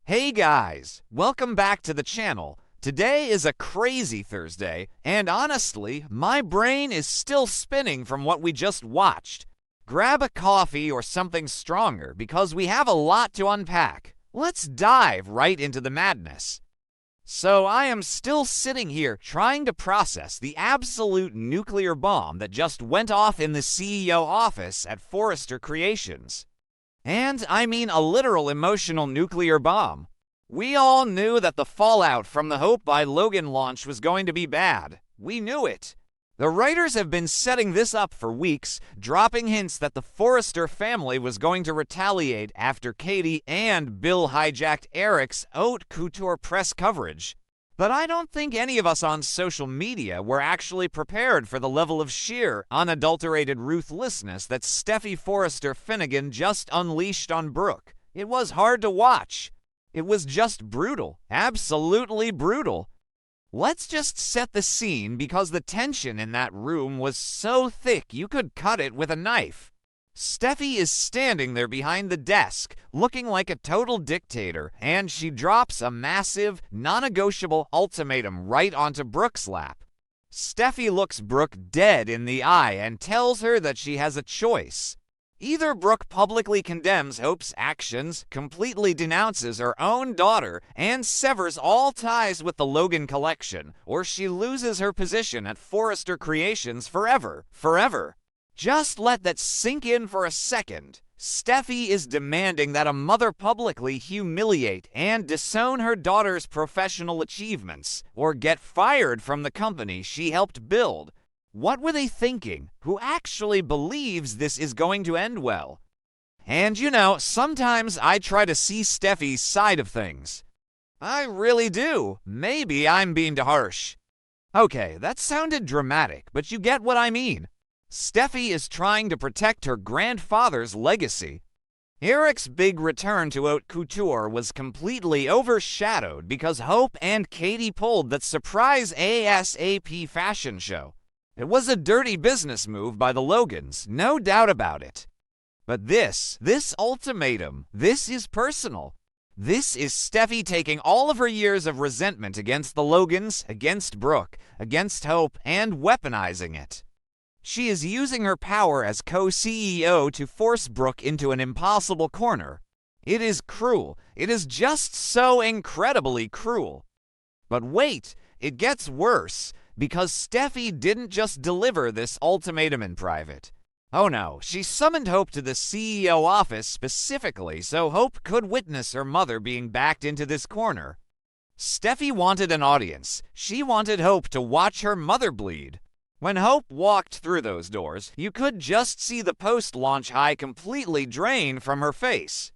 Hey guys, welcome back to the channel. Today is a crazy Thursday, and honestly, my brain is still spinning from what we just watched. Grab a coffee or something stronger because we have a lot to unpack. Let's dive right into the madness. So I am still sitting here trying to process the absolute nuclear bomb that just went off in the CEO office at Forrester Creations. And I mean a literal emotional nuclear bomb. We all knew that the fallout from the Hope by Logan launch was going to be bad. We knew it. The writers have been setting this up for weeks, dropping hints that the Forrester family was going to retaliate after Katie and Bill hijacked Eric's haute couture press coverage. But I don't think any of us on social media were actually prepared for the level of sheer, unadulterated ruthlessness that Steffy Forrester Finnegan just unleashed on Brooke. It was hard to watch. It was just brutal. Absolutely brutal. Let's just set the scene because the tension in that room was so thick you could cut it with a knife. Steffi is standing there behind the desk, looking like a total dictator, and she drops a massive, non-negotiable ultimatum right onto Brooke's lap. Steffi looks Brooke dead in the eye and tells her that she has a choice. Either Brooke publicly condemns Hope's actions, completely denounces her own daughter, and severs all ties with the Logan collection, or she loses her position at Forrester Creations forever. Forever. Just let that sink in for a second. Steffi is demanding that a mother publicly humiliate and disown her daughter's professional achievements, or get fired from the company she helped build. What were they thinking? Who actually believes this is going to end well? And you know, sometimes I try to see Steffi's side of things. I really do. Maybe I'm being too harsh. Okay, that sounded dramatic, but you get what I mean. Steffi is trying to protect her grandfather's legacy. Eric's big return to haute couture was completely overshadowed because Hope and Katie pulled that surprise ASAP fashion show. It was a dirty business move by the Logans, no doubt about it. But this ultimatum, this is personal. This is Steffi taking all of her years of resentment against the Logans, against Brooke, against Hope, and weaponizing it. She is using her power as co-CEO to force Brooke into an impossible corner. It is cruel. It is just so incredibly cruel. But wait, it gets worse, because Steffi didn't just deliver this ultimatum in private. Oh no, she summoned Hope to the CEO office specifically so Hope could witness her mother being backed into this corner. Steffi wanted an audience. She wanted Hope to watch her mother bleed. When Hope walked through those doors, you could just see the post-launch high completely drain from her face.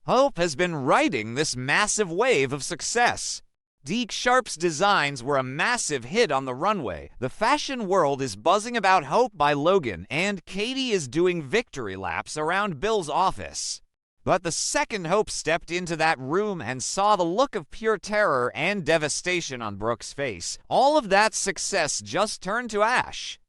Hope has been riding this massive wave of success. Deke Sharp's designs were a massive hit on the runway. The fashion world is buzzing about Hope by Logan, and Katie is doing victory laps around Bill's office. But the second Hope stepped into that room and saw the look of pure terror and devastation on Brooke's face, all of that success just turned to ash.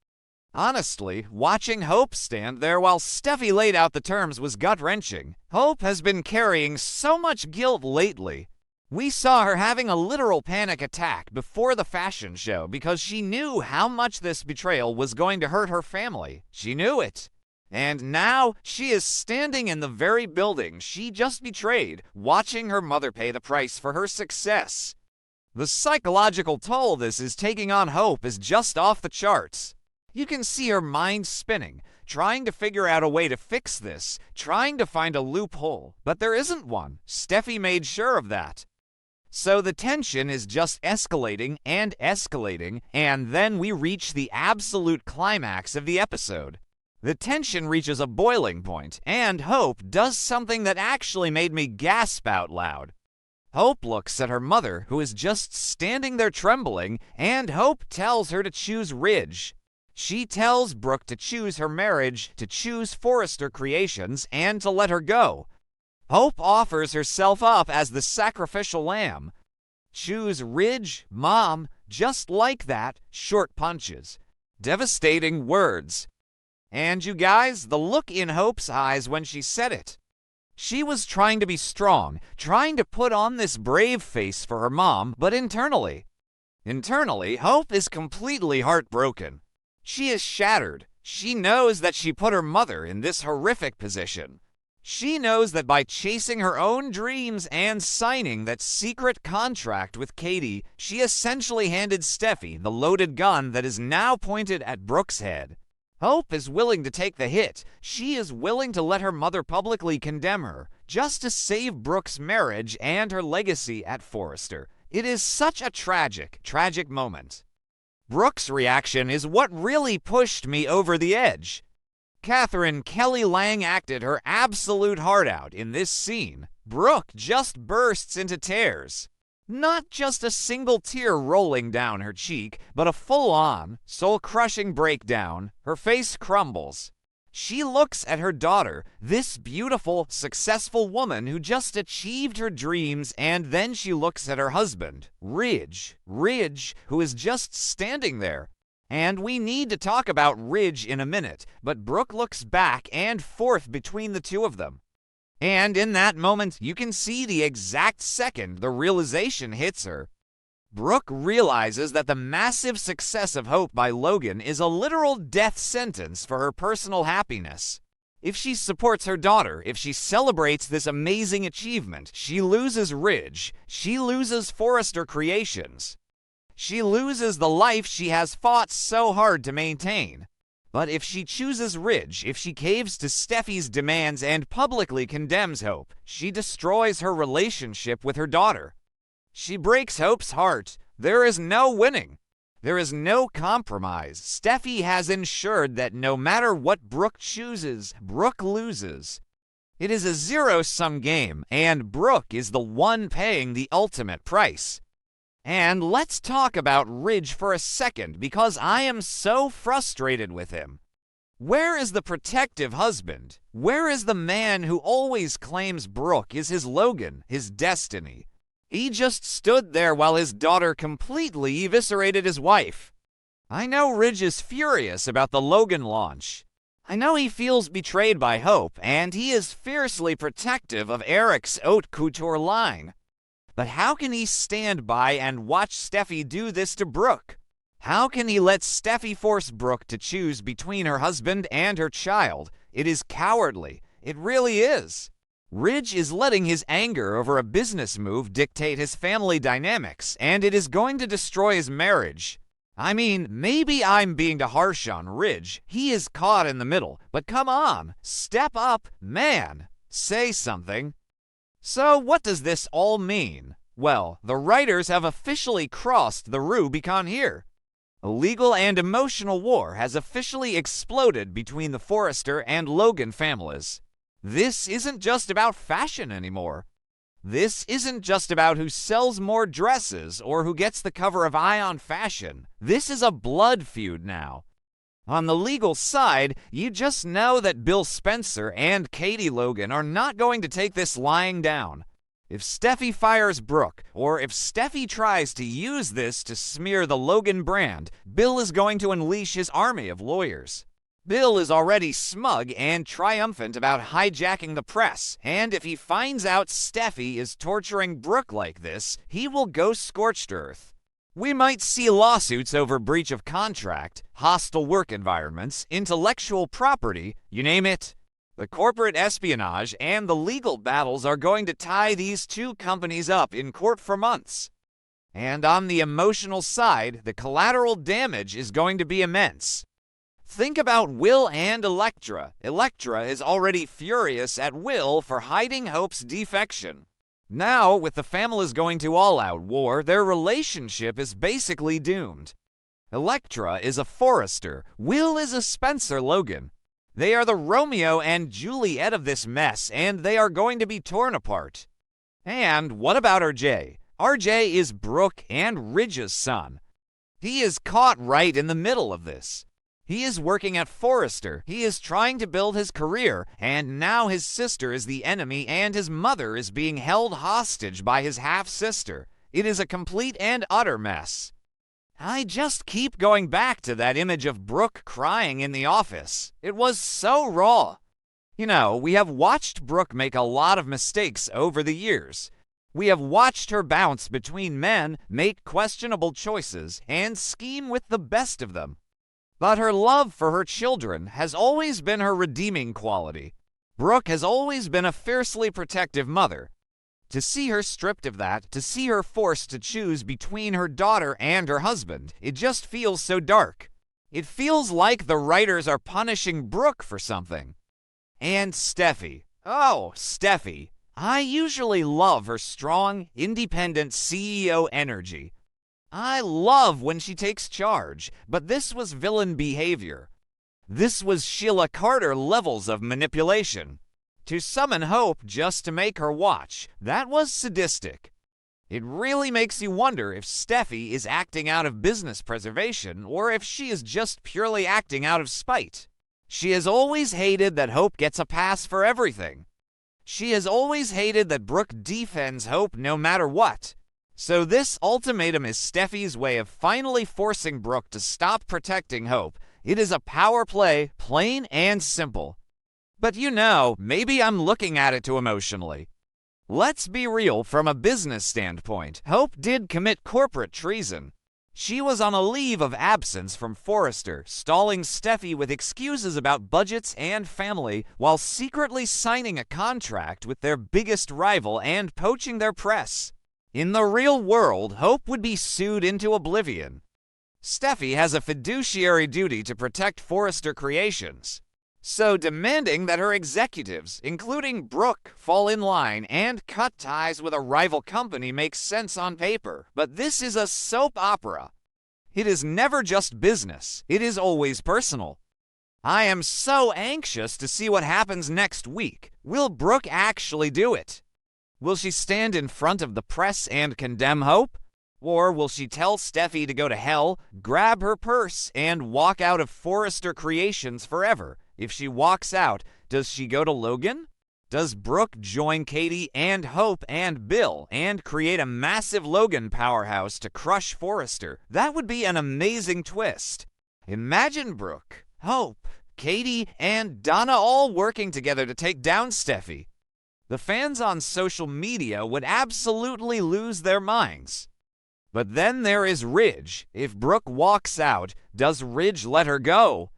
Honestly, watching Hope stand there while Steffi laid out the terms was gut-wrenching. Hope has been carrying so much guilt lately. We saw her having a literal panic attack before the fashion show because she knew how much this betrayal was going to hurt her family. She knew it. And now she is standing in the very building she just betrayed, watching her mother pay the price for her success. The psychological toll this is taking on Hope is just off the charts. You can see her mind spinning, trying to figure out a way to fix this, trying to find a loophole, but there isn't one. Steffi made sure of that. So the tension is just escalating, and then we reach the absolute climax of the episode. The tension reaches a boiling point, and Hope does something that actually made me gasp out loud. Hope looks at her mother, who is just standing there trembling, and Hope tells her to choose Ridge. She tells Brooke to choose her marriage, to choose Forrester Creations, and to let her go. Hope offers herself up as the sacrificial lamb. Choose Ridge, Mom, just like that, short punches. Devastating words. And you guys, the look in Hope's eyes when she said it. She was trying to be strong, trying to put on this brave face for her mom, but internally, Hope is completely heartbroken. She is shattered. She knows that she put her mother in this horrific position. She knows that by chasing her own dreams and signing that secret contract with Katie, she essentially handed Steffy the loaded gun that is now pointed at Brooke's head. Hope is willing to take the hit. She is willing to let her mother publicly condemn her, just to save Brooke's marriage and her legacy at Forrester. It is such a tragic moment. Brooke's reaction is what really pushed me over the edge. Catherine Kelly Lang acted her absolute heart out in this scene. Brooke just bursts into tears. Not just a single tear rolling down her cheek, but a full-on, soul-crushing breakdown. Her face crumbles. She looks at her daughter, this beautiful, successful woman who just achieved her dreams, and then she looks at her husband, Ridge, who is just standing there. And we need to talk about Ridge in a minute, but Brooke looks back and forth between the two of them. And in that moment, you can see the exact second the realization hits her. Brooke realizes that the massive success of Hope by Logan is a literal death sentence for her personal happiness. If she supports her daughter, if she celebrates this amazing achievement, she loses Ridge, she loses Forrester Creations. She loses the life she has fought so hard to maintain. But if she chooses Ridge, if she caves to Steffy's demands and publicly condemns Hope, she destroys her relationship with her daughter. She breaks Hope's heart. There is no winning. There is no compromise. Steffy has ensured that no matter what Brooke chooses, Brooke loses. It is a zero-sum game, and Brooke is the one paying the ultimate price. And let's talk about Ridge for a second, because I am so frustrated with him. Where is the protective husband? Where is the man who always claims Brooke is his Logan, his destiny? He just stood there while his daughter completely eviscerated his wife. I know Ridge is furious about the Logan launch. I know he feels betrayed by Hope, and he is fiercely protective of Eric's haute couture line. But how can he stand by and watch Steffy do this to Brooke? How can he let Steffy force Brooke to choose between her husband and her child? It is cowardly. It really is. Ridge is letting his anger over a business move dictate his family dynamics, and it is going to destroy his marriage. I mean, maybe I'm being too harsh on Ridge. He is caught in the middle. But come on, step up, man. Say something. So what does this all mean? Well, the writers have officially crossed the Rubicon here. A legal and emotional war has officially exploded between the Forrester and Logan families. This isn't just about fashion anymore. This isn't just about who sells more dresses or who gets the cover of Eye on Fashion. This is a blood feud now. On the legal side, you just know that Bill Spencer and Katie Logan are not going to take this lying down. If Steffy fires Brooke, or if Steffy tries to use this to smear the Logan brand, Bill is going to unleash his army of lawyers. Bill is already smug and triumphant about hijacking the press, and if he finds out Steffy is torturing Brooke like this, he will go scorched earth. We might see lawsuits over breach of contract, hostile work environments, intellectual property, you name it. The corporate espionage and the legal battles are going to tie these two companies up in court for months. And on the emotional side, the collateral damage is going to be immense. Think about Will and Elektra. Elektra is already furious at Will for hiding Hope's defection. Now, with the families going to all-out war, their relationship is basically doomed. Elektra is a Forrester. Will is a Spencer Logan. They are the Romeo and Juliet of this mess, and they are going to be torn apart. And what about RJ? RJ is Brooke and Ridge's son. He is caught right in the middle of this. He is working at Forrester. He is trying to build his career, and now his sister is the enemy, and his mother is being held hostage by his half-sister. It is a complete and utter mess. I just keep going back to that image of Brooke crying in the office. It was so raw. You know, we have watched Brooke make a lot of mistakes over the years. We have watched her bounce between men, make questionable choices, and scheme with the best of them. But her love for her children has always been her redeeming quality. Brooke has always been a fiercely protective mother. To see her stripped of that, to see her forced to choose between her daughter and her husband, it just feels so dark. It feels like the writers are punishing Brooke for something. And Steffy. Oh, Steffy. I usually love her strong, independent CEO energy. I love when she takes charge, but this was villain behavior. This was Sheila Carter levels of manipulation. To summon hope just to make her watch, that was sadistic. It really makes you wonder if Steffy is acting out of business preservation or if she is just purely acting out of spite. She has always hated that Hope gets a pass for everything. She has always hated that Brooke defends Hope no matter what. So this ultimatum is Steffy's way of finally forcing Brooke to stop protecting Hope. It is a power play, plain and simple. But you know, maybe I'm looking at it too emotionally. Let's be real from a business standpoint. Hope did commit corporate treason. She was on a leave of absence from Forrester, stalling Steffy with excuses about budgets and family while secretly signing a contract with their biggest rival and poaching their press. In the real world, Hope would be sued into oblivion. Steffy has a fiduciary duty to protect Forrester Creations. So demanding that her executives, including Brooke, fall in line and cut ties with a rival company makes sense on paper. But this is a soap opera. It is never just business. It is always personal. I am so anxious to see what happens next week. Will Brooke actually do it? Will she stand in front of the press and condemn Hope? Or will she tell Steffy to go to hell, grab her purse, and walk out of Forrester Creations forever? If she walks out, does she go to Logan? Does Brooke join Katie and Hope and Bill and create a massive Logan powerhouse to crush Forrester? That would be an amazing twist. Imagine Brooke, Hope, Katie, and Donna all working together to take down Steffy. The fans on social media would absolutely lose their minds. But then there is Ridge. If Brooke walks out, does Ridge let her go?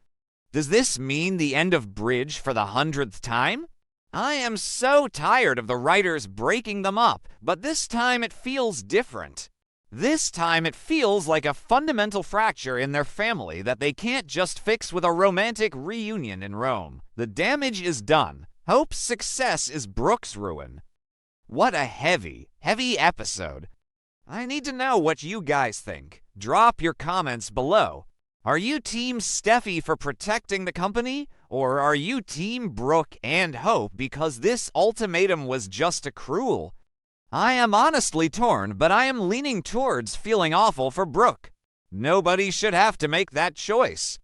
Does this mean the end of Bridge for the 100th time? I am so tired of the writers breaking them up, but this time it feels different. This time it feels like a fundamental fracture in their family that they can't just fix with a romantic reunion in Rome. The damage is done. Hope's success is Brooke's ruin. What a heavy episode. I need to know what you guys think. Drop your comments below. Are you Team Steffy for protecting the company? Or are you Team Brooke and Hope because this ultimatum was just a cruel? I am honestly torn, but I am leaning towards feeling awful for Brooke. Nobody should have to make that choice.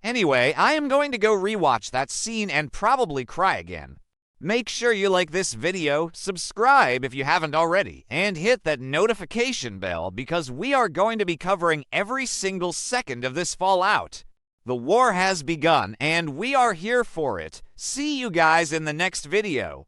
Anyway, I am going to go rewatch that scene and probably cry again. Make sure you like this video, subscribe if you haven't already, and hit that notification bell because we are going to be covering every single second of this fallout. The war has begun, and we are here for it. See you guys in the next video.